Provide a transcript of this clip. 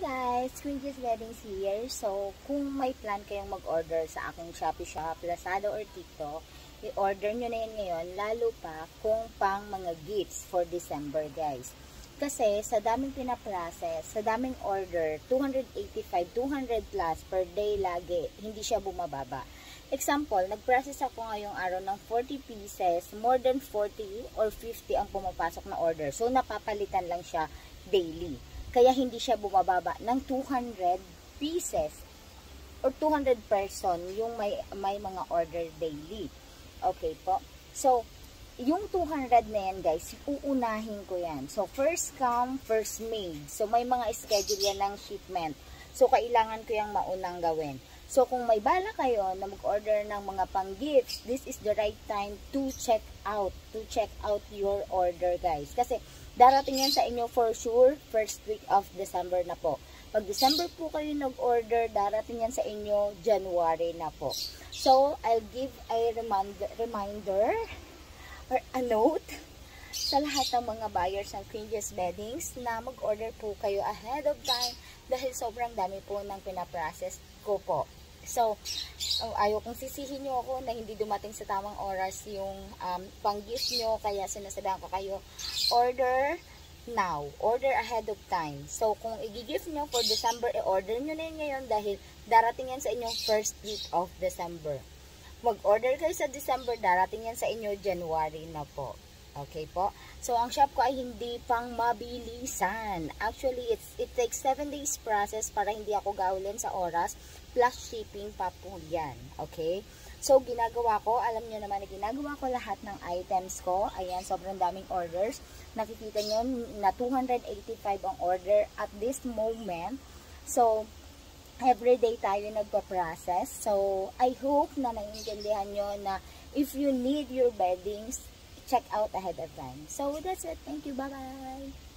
guys! Quincy's Weddings here. So, kung may plan kayong mag-order sa aking Shopee Shop, Lazada or TikTok, i-order nyo na yan ngayon, lalo pa kung pang mga gifts for December, guys. Kasi, sa daming pinaprocess, sa daming order, 285, 200 plus per day lagi, hindi siya bumababa. Example, nag-process ako ngayong araw ng 40 pieces, more than 40 or 50 ang pumapasok na order. So, napapalitan lang siya daily. Kaya hindi siya bumababa ng 200 pieces or 200 person yung may mga order daily. Okay po. So, yung 200 na yan guys, uunahin ko yan. So, first come, first made. So, may mga schedule yan ng shipment. So, kailangan ko yung maunang gawin. So, kung may bala kayo na mag-order ng mga pang-gifts, this is the right time to check out your order, guys. Kasi, darating yan sa inyo for sure, first week of December na po. Pag December po kayo nag-order, darating yan sa inyo January na po. So, I'll give a reminder or a note sa lahat ng mga buyers ng Quincy's Weddings na mag-order po kayo ahead of time dahil sobrang dami po ng pinaprocess ko po. So, ayaw kong sisihin nyo ako na hindi dumating sa tamang oras yung pang-gift nyo, kaya sinasabihan ko kayo, order now, order ahead of time. So, kung i-gift nyo for December, i-order nyo na yun ngayon dahil darating yan sa inyong first week of December. Mag-order kayo sa December, darating yan sa inyo January na po. Okay po? So, ang shop ko ay hindi pang mabilisan. Actually, it takes 7 days process para hindi ako gawin sa oras, plus shipping pa po yan. Okay? So, ginagawa ko, alam nyo naman na ginagawa ko lahat ng items ko. Ayan, sobrang daming orders. Nakikita nyo na 285 ang order at this moment. So, everyday tayo nagpa-process. So, I hope na naiintindihan nyo na if you need your beddings, check out ahead of time. So, that's it. Thank you. Bye-bye.